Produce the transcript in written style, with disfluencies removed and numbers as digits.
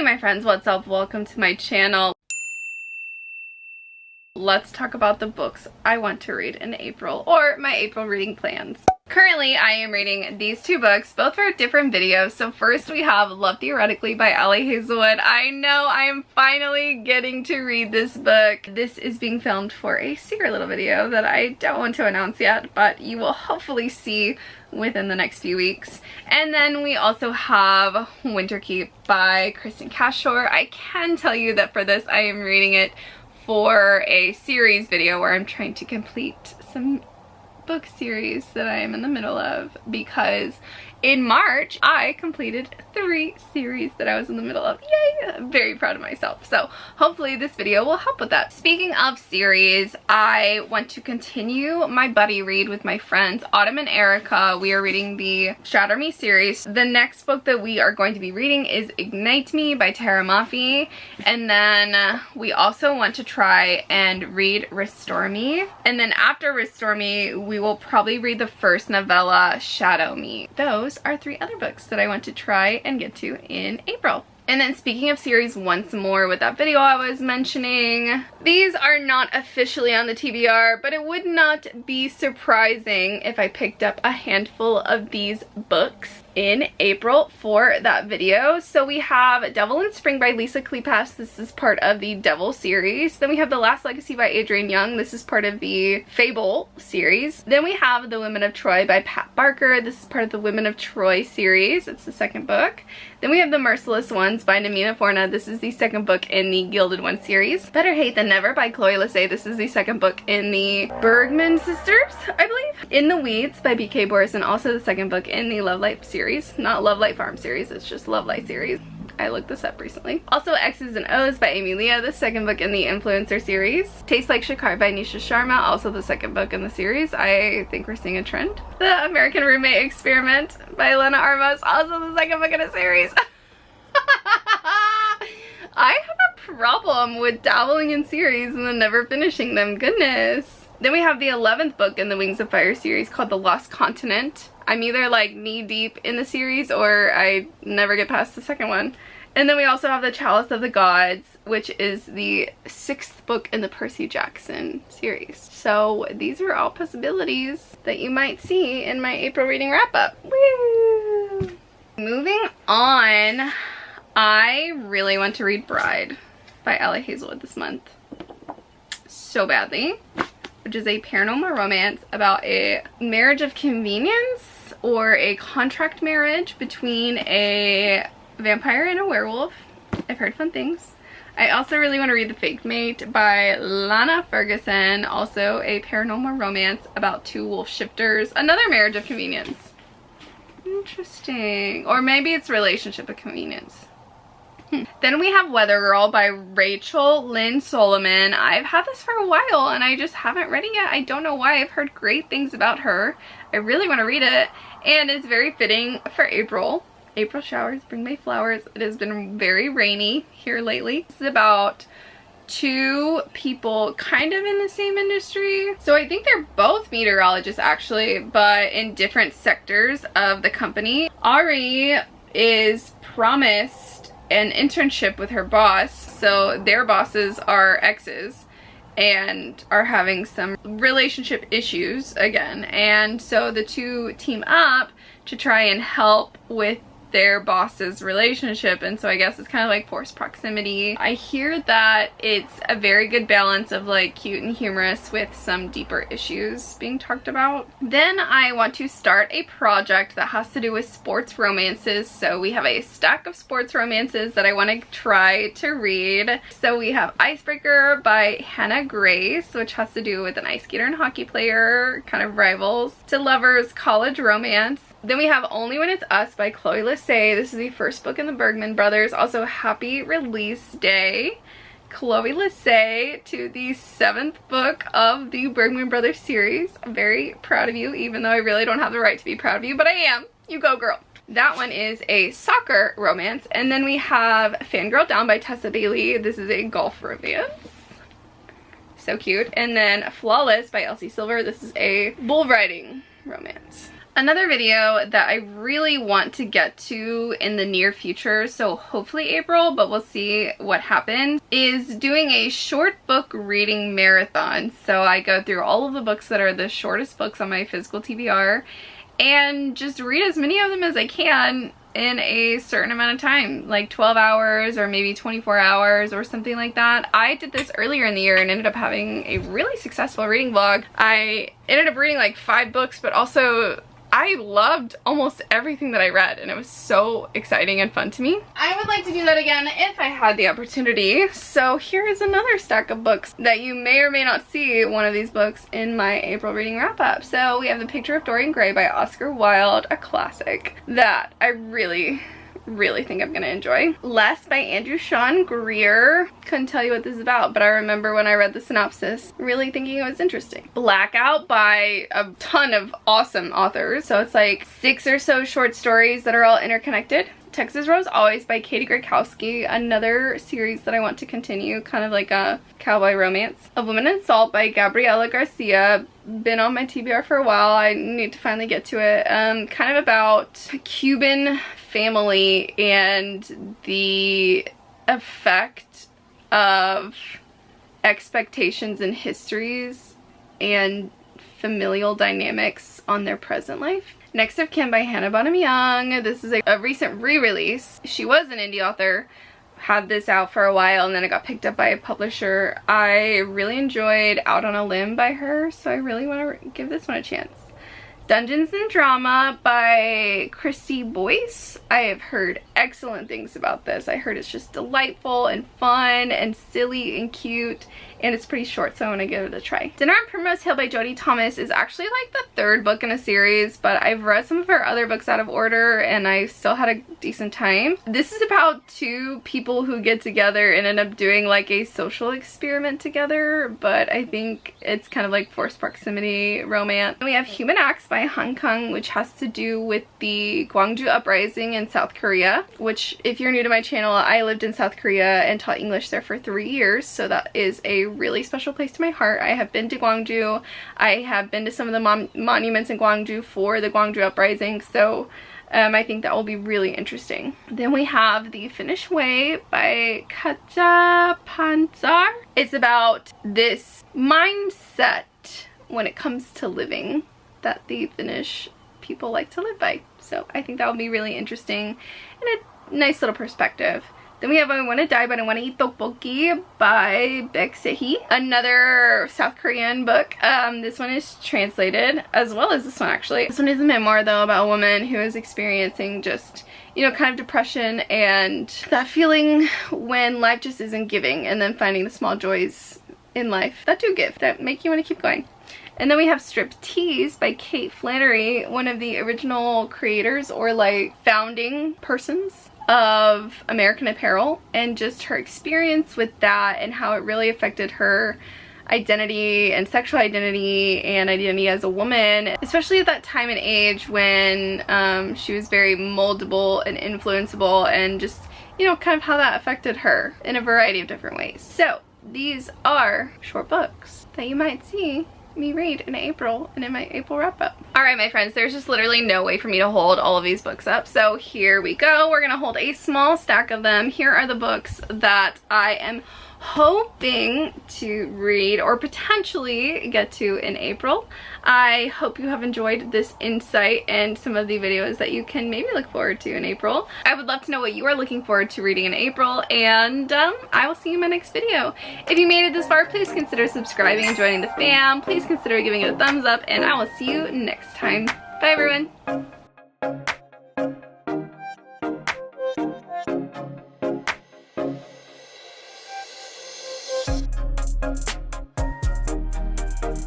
Hey my friends, what's up? Welcome to my channel. Let's talk about the books I want to read in April, or my April reading plans. Currently, I am reading these two books, both for different videos. So first we have Love Theoretically by Ali Hazelwood. I know I am finally getting to read this book. This is being filmed for a secret little video that I don't want to announce yet, but you will hopefully see within the next few weeks. And then we also have Winterkeep by Kristen Cashore. I can tell you that for this I am reading it for a series video where I'm trying to complete some book series that I am in the middle of, because in March I completed 3 series that I was in the middle of. Yay! I'm very proud of myself. So hopefully this video will help with that. Speaking of series, I want to continue my buddy read with my friends Autumn and Erica. We are reading the Shatter Me series. The next book that we are going to be reading is Ignite Me by Tara Mafi. And then we also want to try and read Restore Me. And then after Restore Me, we will probably read the first novella, Shadow Me. Those are 3 other books that I want to try and get to in April. And then speaking of series once more, with that video I was mentioning, these are not officially on the TBR, but it would not be surprising if I picked up a handful of these books in April for that video. So we have Devil in Spring by Lisa Kleypas. This is part of the Devil series. Then we have The Last Legacy by Adrienne Young. This is part of the Fable series. Then we have The Women of Troy by Pat Barker. This is part of the Women of Troy series. It's the second book. Then we have The Merciless Ones by Namina Forna. This is the second book in the Gilded One series. Better Hate Than Never by Chloe Lassay. This is the second book in the Bergman Sisters, I believe. In the Weeds by BK Boris, and also the second book in the Love Life series. Not Love Life Farm series, it's just Love Life series. I looked this up recently. Also X's and O's by Amy Leah, the second book in the Influencer series. Taste Like Shakar by Nisha Sharma, also the second book in the series. I think we're seeing a trend. The American Roommate Experiment by Lena Armos, also the second book in a series. I have a problem with dabbling in series and then never finishing them, goodness. Then we have the 11th book in the Wings of Fire series called The Lost Continent. I'm either like knee deep in the series or I never get past the second one. And then we also have The Chalice of the Gods, which is the 6th book in the Percy Jackson series. So these are all possibilities that you might see in my April reading wrap up. Woo! Moving on, I really want to read Bride by Ali Hazelwood this month so badly, which is a paranormal romance about a marriage of convenience or a contract marriage between a vampire and a werewolf. I've heard fun things. I also really want to read The Fake Mate by Lana Ferguson, also a paranormal romance about 2 wolf shifters. Another marriage of convenience. Interesting. Or maybe it's relationship of convenience. Then we have Weather Girl by Rachel Lynn Solomon. I've had this for a while and I just haven't read it yet. I don't know why. I've heard great things about her. I really want to read it, and it's very fitting for April. April showers bring May flowers. It has been very rainy here lately. This is about 2 people kind of in the same industry. So I think they're both meteorologists actually, but in different sectors of the company. Ari is promised an internship with her boss, so their bosses are exes and are having some relationship issues again, and so the 2 team up to try and help with their boss's relationship, and so I guess it's kind of like forced proximity. I hear that it's a very good balance of like cute and humorous with some deeper issues being talked about. Then I want to start a project that has to do with sports romances, so we have a stack of sports romances that I want to try to read. So we have Icebreaker by Hannah Grace, which has to do with an ice skater and hockey player, kind of rivals. To Lovers, college romance. Then we have Only When It's Us by Chloe Lassay. This is the first book in the Bergman brothers. Also Happy Release Day. Chloe Lassay to the 7th book of the Bergman brothers series. I'm very proud of you, even though I really don't have the right to be proud of you, but I am. You go, girl. That one is a soccer romance. And then we have Fangirl Down by Tessa Bailey. This is a golf romance. So cute. And then Flawless by Elsie Silver. This is a bull riding romance. Another video that I really want to get to in the near future, so hopefully April, but we'll see what happens, is doing a short book reading marathon. So I go through all of the books that are the shortest books on my physical TBR and just read as many of them as I can in a certain amount of time, like 12 hours or maybe 24 hours or something like that. I did this earlier in the year and ended up having a really successful reading vlog. I ended up reading like 5 books, but also I loved almost everything that I read, and it was so exciting and fun to me. I would like to do that again if I had the opportunity. So here is another stack of books that you may or may not see one of these books in my April reading wrap up. So we have The Picture of Dorian Gray by Oscar Wilde, a classic that I really think I'm gonna enjoy. Less by Andrew Sean Greer. Couldn't tell you what this is about, but I remember when I read the synopsis really thinking it was interesting. Blackout by a ton of awesome authors. So it's like 6 or so short stories that are all interconnected. Texas Rose Always by Katie Grakowski, another series that I want to continue, kind of like a cowboy romance. A Woman in Salt by Gabriela Garcia, been on my TBR for a while, I need to finally get to it. Kind of about a Cuban family and the effect of expectations and histories and familial dynamics on their present life. Next of Kin by Hannah Bonham Young. This is a recent re-release. She was an indie author, had this out for a while, and then it got picked up by a publisher. I really enjoyed Out on a Limb by her, so I really want to give this one a chance. Dungeons and Drama by Christy Boyce. I have heard excellent things about this. I heard it's just delightful and fun and silly and cute, and it's pretty short, so I want to give it a try. Dinner on Primrose Hill by Jodie Thomas is actually like the 3rd book in a series, but I've read some of her other books out of order and I still had a decent time. This is about 2 people who get together and end up doing like a social experiment together, but I think it's kind of like forced proximity romance. And we have Human Acts by Han Kang, which has to do with the Gwangju uprising in South Korea, which, if you're new to my channel, I lived in South Korea and taught English there for 3 years, so that is a really special place to my heart. I have been to Gwangju. I have been to some of the monuments in Gwangju for the Gwangju uprising, so I think that will be really interesting. Then we have The Finnish Way by Katja Panzar. It's about this mindset when it comes to living that the Finnish people like to live by. So I think that will be really interesting and a nice little perspective. Then we have I Want to Die But I Want to Eat Tteokbokki by Baek Se-hee, another South Korean book. This one is translated, as well as this one actually. This one is a memoir though about a woman who is experiencing just, you know, kind of depression and that feeling when life just isn't giving, and then finding the small joys in life that do give, that make you want to keep going. And then we have Striptease by Kate Flannery, one of the original creators or like founding persons of American Apparel, and just her experience with that and how it really affected her identity and sexual identity and identity as a woman, especially at that time and age when she was very moldable and influenceable, and just, you know, kind of how that affected her in a variety of different ways. So these are short books that you might see me read in April and in my April wrap up. Alright my friends, there's just literally no way for me to hold all of these books up, so here we go. We're gonna hold a small stack of them. Here are the books that I am hoping to read or potentially get to in April. I hope you have enjoyed this insight and some of the videos that you can maybe look forward to in April. I would love to know what you are looking forward to reading in April, and I will see you in my next video. If you made it this far, please consider subscribing and joining the fam. Please consider giving it a thumbs up, and I will see you next time. Bye everyone!